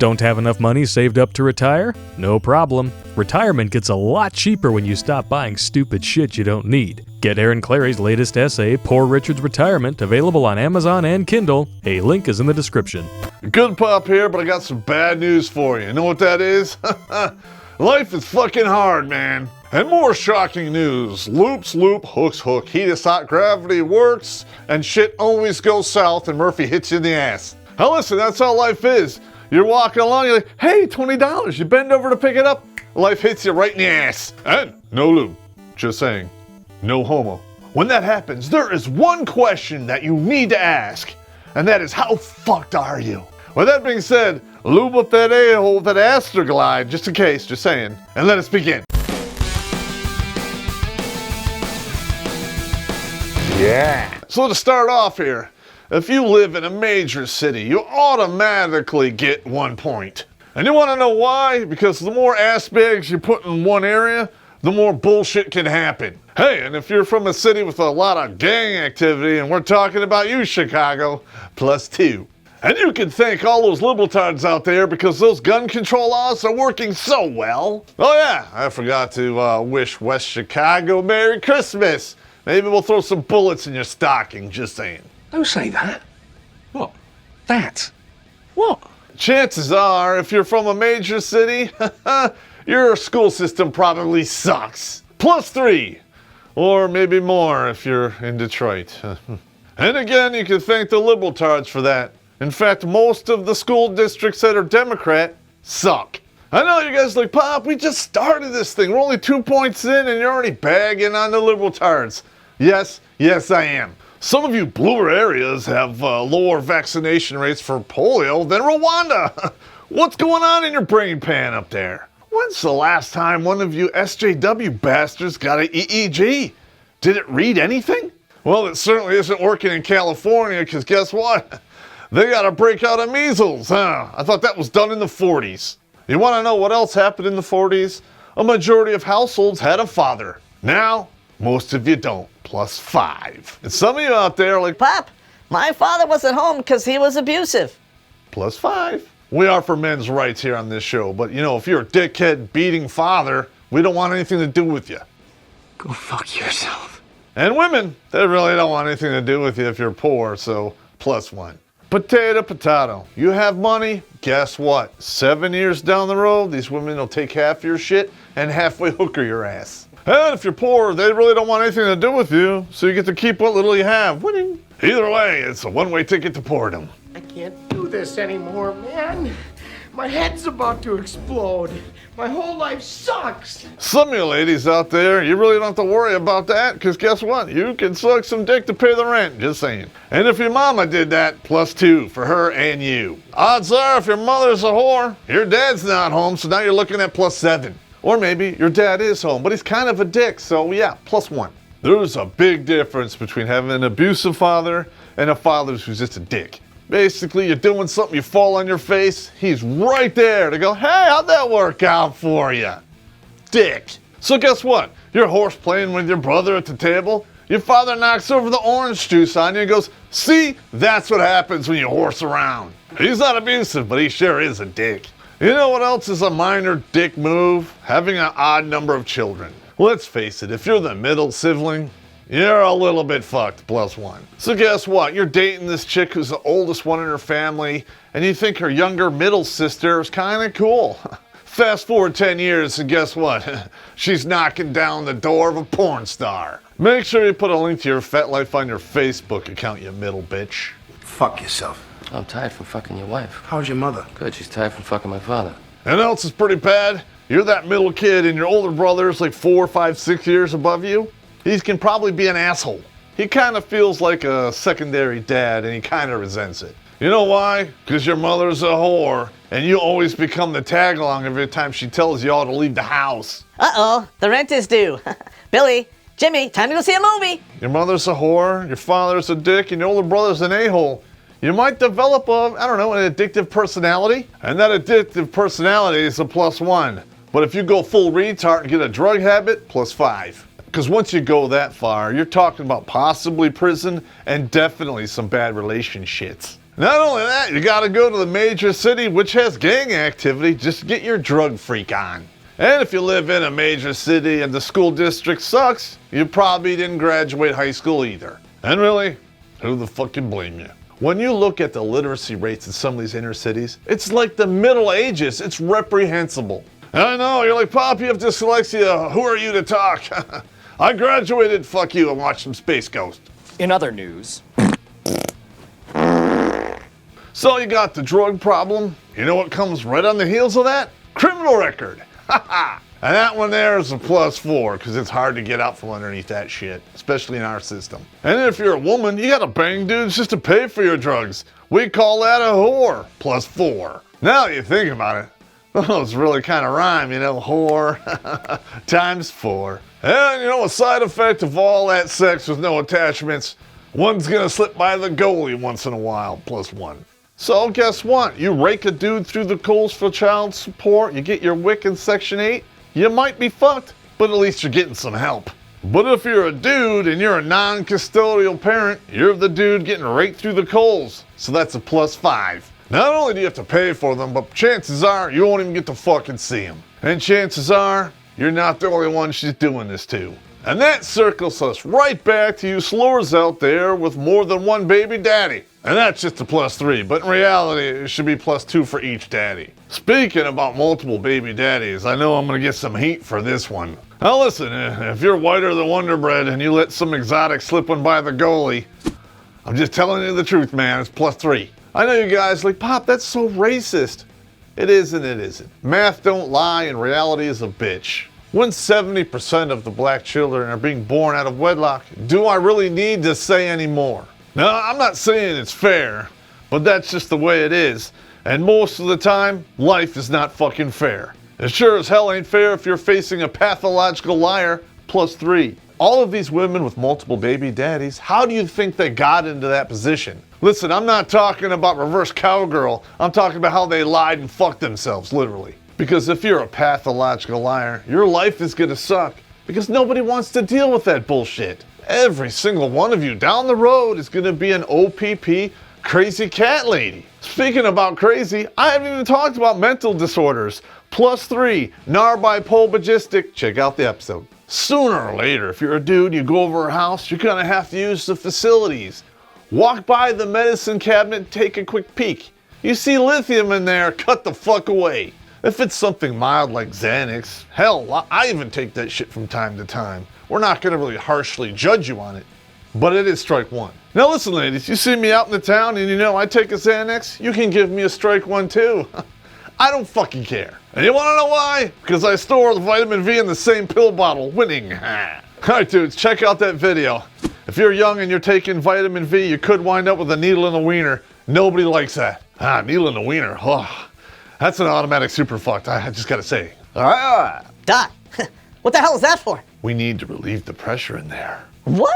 Don't have enough money saved up to retire? No problem. Retirement gets a lot cheaper when you stop buying stupid shit you don't need. Get Aaron Clary's latest essay, Poor Richard's Retirement, available on Amazon and Kindle. A link is in the description. Good Popp here, but I got some bad news for you. You know what that is? Life is fucking hard, man. And more shocking news. Loops loop, hooks hook, heat is hot, gravity works, and shit always goes south and Murphy hits you in the ass. Now listen, that's how life is. You're walking along, you're like, hey, $20. You bend over to pick it up, life hits you right in the ass. And no lube. Just saying. No homo. When that happens, there is one question that you need to ask, and that is, how fucked are you? With that being said, lube up that a-hole with that Astroglide, just in case, just saying, and let us begin. Yeah. So to start off here, if you live in a major city, you automatically get 1 point. And you want to know why? Because the more ass bags you put in one area, the more bullshit can happen. Hey, and if you're from a city with a lot of gang activity, and we're talking about you, Chicago, +2. And you can thank all those libertards out there because those gun control laws are working so well. Oh yeah, I forgot to wish West Chicago Merry Christmas. Maybe we'll throw some bullets in your stocking, just saying. Don't say that. What? That? What? Chances are, if you're from a major city, your school system probably sucks. +3. Or maybe more if you're in Detroit. And again, you can thank the libertards for that. In fact, most of the school districts that are Democrat suck. I know you guys are like, Popp, we just started this thing. We're only 2 points in and you're already bagging on the libertards. Yes, I am. Some of you bluer areas have lower vaccination rates for polio than Rwanda. What's going on in your brain pan up there? When's the last time one of you SJW bastards got an EEG? Did it read anything? Well, it certainly isn't working in California, because guess what? They got a breakout of measles, huh? I thought that was done in the 40s. You want to know what else happened in the 40s? A majority of households had a father. Now, most of you don't. +5. And some of you out there are like, Popp, my father wasn't home because he was abusive. +5. We are for men's rights here on this show, but you know, if you're a dickhead beating father, we don't want anything to do with you. Go fuck yourself. And women, they really don't want anything to do with you if you're poor, so +1. Potato. You have money, guess what? 7 years down the road, these women will take half your shit and halfway hooker your ass. And if you're poor, they really don't want anything to do with you, so you get to keep what little you have. Winning. Either way, it's a one-way ticket to boredom. I can't do this anymore, man. My head's about to explode. My whole life sucks. Some of you ladies out there, you really don't have to worry about that, because guess what? You can suck some dick to pay the rent, just saying. And if your mama did that, +2 for her and you. Odds are, if your mother's a whore, your dad's not home, so now you're looking at +7. Or maybe your dad is home, but he's kind of a dick, so yeah, +1. There's a big difference between having an abusive father and a father who's just a dick. Basically, you're doing something, you fall on your face, he's right there to go, hey, how'd that work out for you? Dick. So guess what? You're horse playing with your brother at the table, your father knocks over the orange juice on you and goes, see, that's what happens when you horse around. He's not abusive, but he sure is a dick. You know what else is a minor dick move? Having an odd number of children. Let's face it, if you're the middle sibling, you're a little bit fucked, +1. So guess what? You're dating this chick who's the oldest one in her family, and you think her younger middle sister is kind of cool. Fast forward 10 years, and guess what? She's knocking down the door of a porn star. Make sure you put a link to your FetLife on your Facebook account, you middle bitch. Fuck yourself. I'm tired from fucking your wife. How's your mother? Good, she's tired from fucking my father. And else is pretty bad. You're that middle kid and your older brother's like 4, 5, 6 years above you. He can probably be an asshole. He kind of feels like a secondary dad and he kind of resents it. You know why? Because your mother's a whore and you always become the tag along every time she tells you all to leave the house. Uh-oh, the rent is due. Billy, Jimmy, time to go see a movie. Your mother's a whore, your father's a dick, and your older brother's an a-hole. You might develop an addictive personality. And that addictive personality is a +1. But if you go full retard and get a drug habit, +5. Because once you go that far, you're talking about possibly prison and definitely some bad relationships. Not only that, you gotta go to the major city which has gang activity just to get your drug freak on. And if you live in a major city and the school district sucks, you probably didn't graduate high school either. And really, who the fuck can blame you? When you look at the literacy rates in some of these inner cities, it's like the Middle Ages. It's reprehensible. I know, you're like, Popp, you have dyslexia. Who are you to talk? I graduated, fuck you, and watched some Space Ghost. In other news, So you got the drug problem. You know what comes right on the heels of that? Criminal record. And that one there is a +4 because it's hard to get out from underneath that shit, especially in our system. And if you're a woman, you gotta bang dudes just to pay for your drugs. We call that a whore, +4. Now you think about it, those really kind of rhyme, you know, whore times 4. And you know, a side effect of all that sex with no attachments, one's gonna slip by the goalie once in a while, +1. So guess what? You rake a dude through the coals for child support, you get your WIC in Section 8, you might be fucked, but at least you're getting some help. But if you're a dude and you're a non-custodial parent, you're the dude getting raked through the coals. So that's a +5. Not only do you have to pay for them, but chances are you won't even get to fucking see them. And chances are you're not the only one she's doing this to. And that circles us right back to you slurs out there with more than one baby daddy. And that's just a +3, but in reality, it should be +2 for each daddy. Speaking about multiple baby daddies, I know I'm gonna get some heat for this one. Now listen, if you're whiter than Wonder Bread and you let some exotic slip one by the goalie, I'm just telling you the truth, man, it's +3. I know you guys like, Popp, that's so racist. It is and it isn't. Math don't lie and reality is a bitch. When 70% of the black children are being born out of wedlock, do I really need to say any more? Now, I'm not saying it's fair, but that's just the way it is. And most of the time, life is not fucking fair. It sure as hell ain't fair if you're facing a pathological liar, +3. All of these women with multiple baby daddies, how do you think they got into that position? Listen, I'm not talking about reverse cowgirl. I'm talking about how they lied and fucked themselves, literally. Because if you're a pathological liar, your life is gonna suck. Because nobody wants to deal with that bullshit. Every single one of you down the road is gonna be an OPP crazy cat lady. Speaking about crazy, I haven't even talked about mental disorders. +3, narbipobagistic, check out the episode. Sooner or later, if you're a dude, you go over her house, you're gonna have to use the facilities. Walk by the medicine cabinet, take a quick peek. You see lithium in there, cut the fuck away. If it's something mild like Xanax, hell, I even take that shit from time to time. We're not gonna really harshly judge you on it, but it is strike 1. Now listen ladies, you see me out in the town and you know I take a Xanax, you can give me a strike 1 too. I don't fucking care. And you wanna know why? Because I store the vitamin V in the same pill bottle, winning. Alright dudes, check out that video. If you're young and you're taking vitamin V, you could wind up with a needle in the wiener. Nobody likes that. Needle in the wiener, oh. That's an automatic super fucked, I just gotta say. Alright. Doc, what the hell is that for? We need to relieve the pressure in there. What?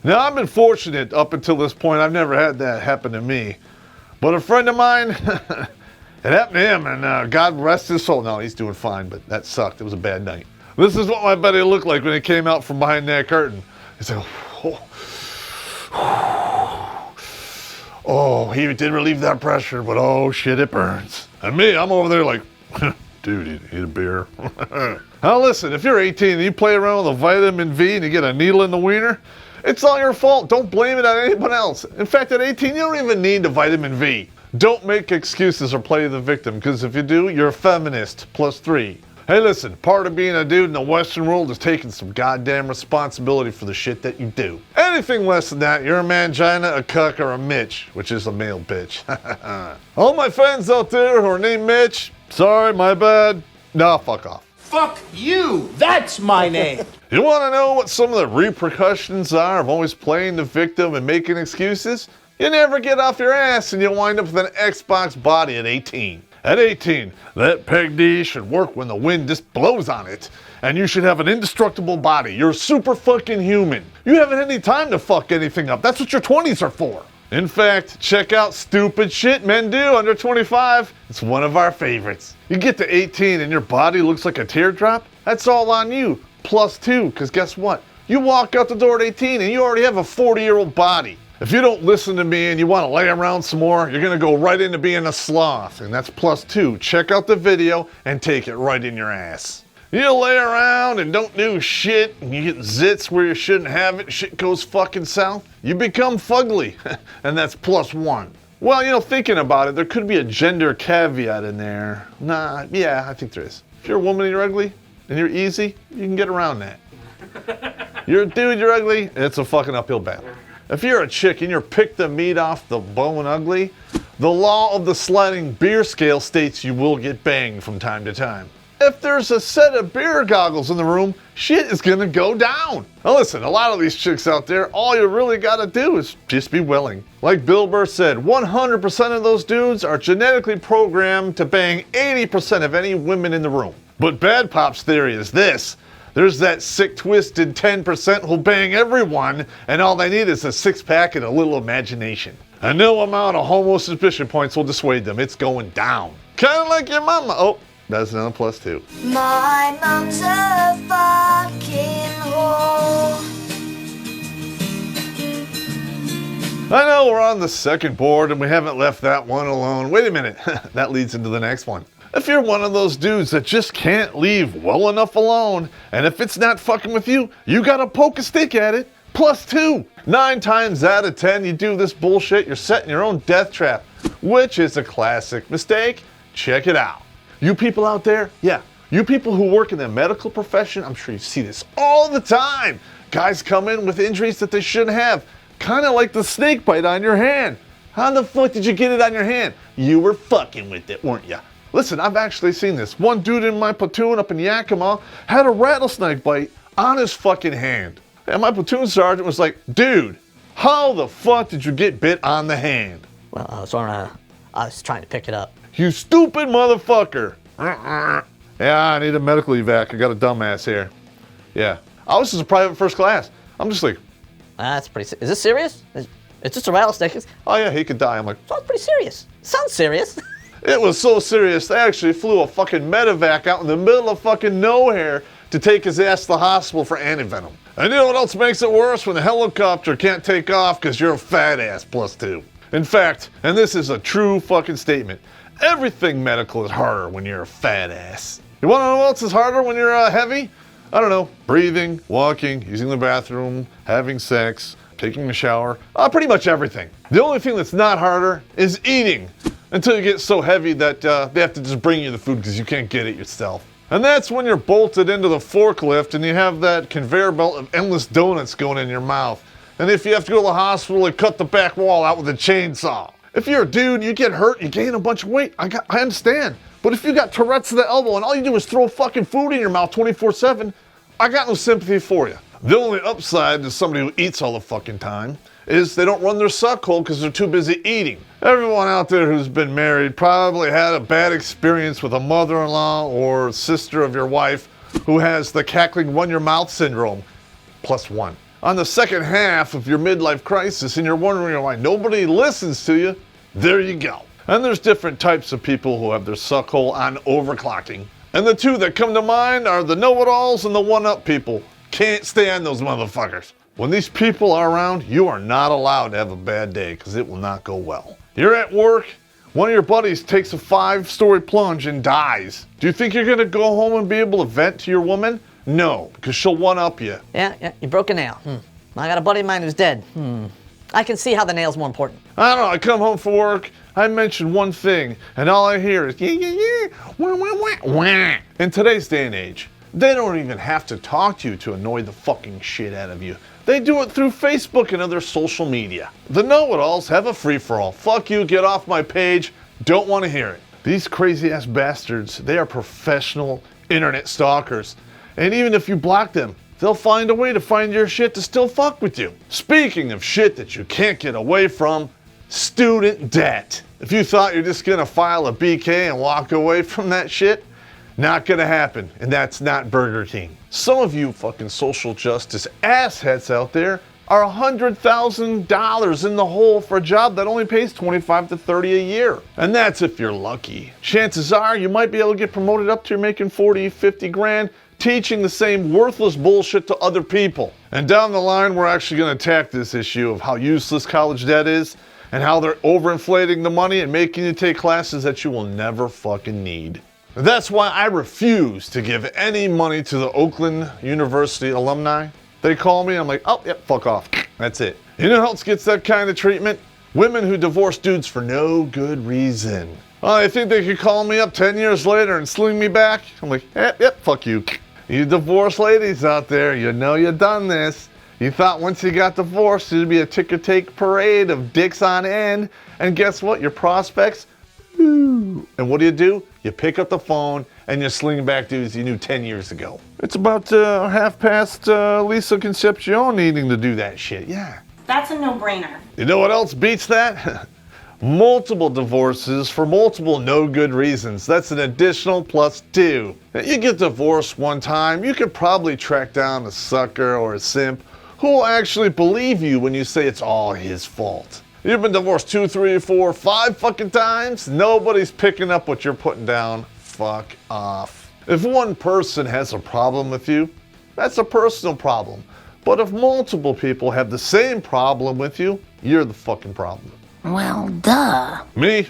Now, I've been fortunate up until this point. I've never had that happen to me. But a friend of mine, it happened to him, and God rest his soul. No, he's doing fine, but that sucked. It was a bad night. This is what my buddy looked like when he came out from behind that curtain. He's like, oh, he did relieve that pressure, but oh shit, it burns. And me, I'm over there like, dude, eat a beer. Now listen, if you're 18 and you play around with a vitamin V and you get a needle in the wiener, it's all your fault. Don't blame it on anyone else. In fact, at 18, you don't even need the vitamin V. Don't make excuses or play the victim, because if you do, you're a feminist, +3. Hey listen, part of being a dude in the Western world is taking some goddamn responsibility for the shit that you do. Anything less than that, you're a mangina, a cuck, or a Mitch, which is a male bitch. All my fans out there who are named Mitch, sorry, my bad. Nah, fuck off. Fuck you! That's my name! You want to know what some of the repercussions are of always playing the victim and making excuses? You never get off your ass and you wind up with an Xbox body at 18. At 18, that peg D should work when the wind just blows on it. And you should have an indestructible body. You're super fucking human. You haven't had any time to fuck anything up. That's what your 20s are for. In fact, check out stupid shit men do under 25. It's one of our favorites. You get to 18 and your body looks like a teardrop? That's all on you. +2, because guess what? You walk out the door at 18 and you already have a 40-year-old body. If you don't listen to me and you want to lay around some more, you're going to go right into being a sloth. And that's +2. Check out the video and take it right in your ass. You lay around and don't do shit, and you get zits where you shouldn't have it, shit goes fucking south, you become fugly, and that's +1. Well, thinking about it, there could be a gender caveat in there. Yeah, I think there is. If you're a woman and you're ugly, and you're easy, you can get around that. You're a dude, you're ugly, and it's a fucking uphill battle. If you're a chick and you're pick the meat off the bone ugly, the law of the sliding beer scale states you will get banged from time to time. If there's a set of beer goggles in the room, shit is gonna go down. Now listen, a lot of these chicks out there, all you really gotta do is just be willing. Like Bill Burr said, 100% of those dudes are genetically programmed to bang 80% of any women in the room. But Bad Pop's theory is this: there's that sick, twisted 10% who'll bang everyone, and all they need is a six-pack and a little imagination. And no amount of homo suspicion points will dissuade them. It's going down. Kinda like your mama. Oh, that's another +2. My mom's a fucking whore. I know we're on the second board and we haven't left that one alone. Wait a minute, that leads into the next one. If you're one of those dudes that just can't leave well enough alone, and if it's not fucking with you, you gotta poke a stick at it, +2. 9 times out of 10 you do this bullshit, you're setting your own death trap, which is a classic mistake. Check it out. You people out there, you people who work in the medical profession, I'm sure you see this all the time. Guys come in with injuries that they shouldn't have, kind of like the snake bite on your hand. How the fuck did you get it on your hand? You were fucking with it, weren't you? Listen, I've actually seen this. One dude in my platoon up in Yakima had a rattlesnake bite on his fucking hand. And my platoon sergeant was like, dude, how the fuck did you get bit on the hand? Well, I was trying to pick it up. You stupid motherfucker. Yeah, I need a medical evac. I got a dumbass here. Yeah. I was just a private first class. I'm just like, That's pretty. Is this serious? It's just a rattlesnake. oh yeah, he could die. I'm like, Sounds pretty serious. Sounds serious. it was so serious, they actually flew a fucking medevac out in the middle of fucking nowhere to take his ass to the hospital for antivenom. And you know what else makes it worse? When the helicopter can't take off because you're a fat ass, +2. In fact, and this is a true fucking statement, everything medical is harder when you're a fat ass. You wanna know what else is harder when you're heavy? I don't know, breathing, walking, using the bathroom, having sex, taking a shower, pretty much everything. The only thing that's not harder is eating, until you get so heavy that they have to just bring you the food because you can't get it yourself. And that's when you're bolted into the forklift and you have that conveyor belt of endless donuts going in your mouth. And if you have to go to the hospital, they cut the back wall out with a chainsaw. If you're a dude, you get hurt, you gain a bunch of weight, I understand. But if you got Tourette's of the elbow and all you do is throw fucking food in your mouth 24/7, I got no sympathy for you. The only upside to somebody who eats all the fucking time is they don't run their suck hole because they're too busy eating. Everyone out there who's been married probably had a bad experience with a mother-in-law or sister of your wife who has the cackling run-your-mouth syndrome, +1. On the second half of your midlife crisis and you're wondering why nobody listens to you, there you go. And there's different types of people who have their suck hole on overclocking. And the two that come to mind are the know-it-alls and the one-up people. Can't stand those motherfuckers. When these people are around, you are not allowed to have a bad day because it will not go well. You're at work, one of your buddies takes a 5-story plunge and dies. Do you think you're gonna go home and be able to vent to your woman? No, because she'll one-up you. Yeah, you broke a nail. I got a buddy of mine who's dead. I can see how the nail's more important. I don't know, I come home from work, I mention one thing, and all I hear is yeah, wah, wah, wah, wah. In today's day and age, they don't even have to talk to you to annoy the fucking shit out of you. They do it through Facebook and other social media. The know-it-alls have a free-for-all. Fuck you, get off my page, don't want to hear it. These crazy-ass bastards, they are professional internet stalkers. And even if you block them, they'll find a way to find your shit to still fuck with you. Speaking of shit that you can't get away from, student debt. If you thought you're just gonna file a BK and walk away from that shit, not gonna happen, and that's not Burger King. Some of you fucking social justice asshats out there are $100,000 in the hole for a job that only pays $25 to $30 a year. And that's if you're lucky. Chances are you might be able to get promoted up to you're making 40, 50 grand, teaching the same worthless bullshit to other people. And down the line, we're actually going to attack this issue of how useless college debt is and how they're overinflating the money and making you take classes that you will never fucking need. That's why I refuse to give any money to the Oakland University alumni. They call me, I'm like, oh, yep, fuck off. That's it. You know who else gets that kind of treatment? Women who divorce dudes for no good reason. Oh, they think they could call me up 10 years later and sling me back? I'm like, yep, fuck you. You divorced ladies out there, you know you done this. You thought once you got divorced, there'd be a ticker-tape parade of dicks on end. And guess what? Your prospects? Ooh. And what do? You pick up the phone and you sling back dudes you knew 10 years ago. It's about half past Lisa Concepcion needing to do that shit, yeah. That's a no-brainer. You know what else beats that? Multiple divorces for multiple no good reasons. That's an additional +2. Now, you get divorced one time, you could probably track down a sucker or a simp who will actually believe you when you say it's all his fault. You've been divorced 2, 3, 4, 5 fucking times, nobody's picking up what you're putting down. Fuck off. If one person has a problem with you, that's a personal problem. But if multiple people have the same problem with you, you're the fucking problem. Well, duh. Me?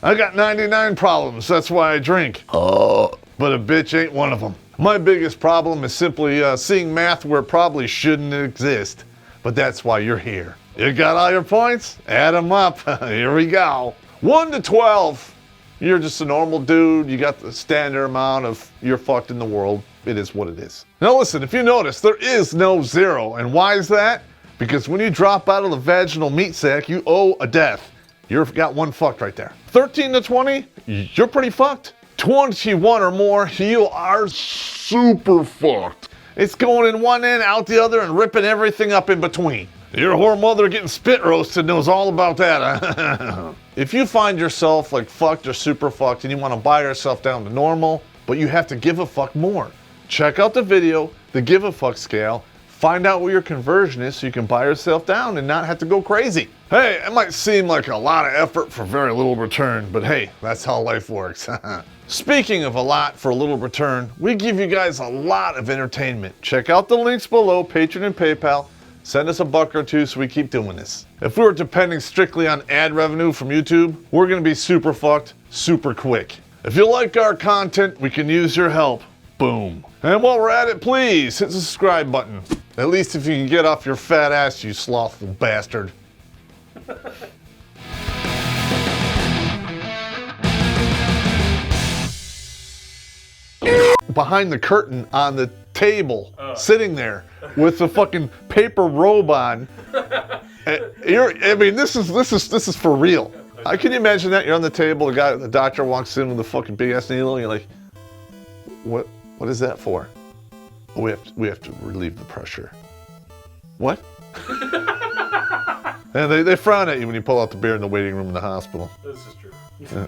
I got 99 problems, that's why I drink. Oh. But a bitch ain't one of them. My biggest problem is simply seeing math where it probably shouldn't exist. But that's why you're here. You got all your points? Add them up. Here we go. 1 to 12. You're just a normal dude. You got the standard amount of you're fucked in the world. It is what it is. Now listen, if you notice, there is no 0. And why is that? Because when you drop out of the vaginal meat sack, you owe a death. You've got one fucked right there. 13 to 20, you're pretty fucked. 21 or more, you are super fucked. It's going in one end, out the other, and ripping everything up in between. Your whore mother getting spit roasted knows all about that. If you find yourself like fucked or super fucked and you want to buy yourself down to normal, but you have to give a fuck more, check out the video, the give a fuck scale. Find out what your conversion is so you can buy yourself down and not have to go crazy. Hey, it might seem like a lot of effort for very little return, but hey, that's how life works. Speaking of a lot for a little return, we give you guys a lot of entertainment. Check out the links below, Patreon and PayPal. Send us $1 or $2 so we keep doing this. If we were depending strictly on ad revenue from YouTube, we're gonna be super fucked, super quick. If you like our content, we can use your help. Boom. And while we're at it, please hit the subscribe button. At least if you can get off your fat ass, you slothful bastard. Behind the curtain on the table, sitting there with the fucking paper robe on. This is for real. Can you imagine that? You're on the table, the doctor walks in with a fucking big ass needle, and you're like, what is that for? We have to relieve the pressure. What? And they frown at you when you pull out the beer in the waiting room in the hospital. This is true.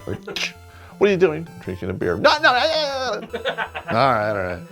Like, what are you doing? I'm drinking a beer. No. All right.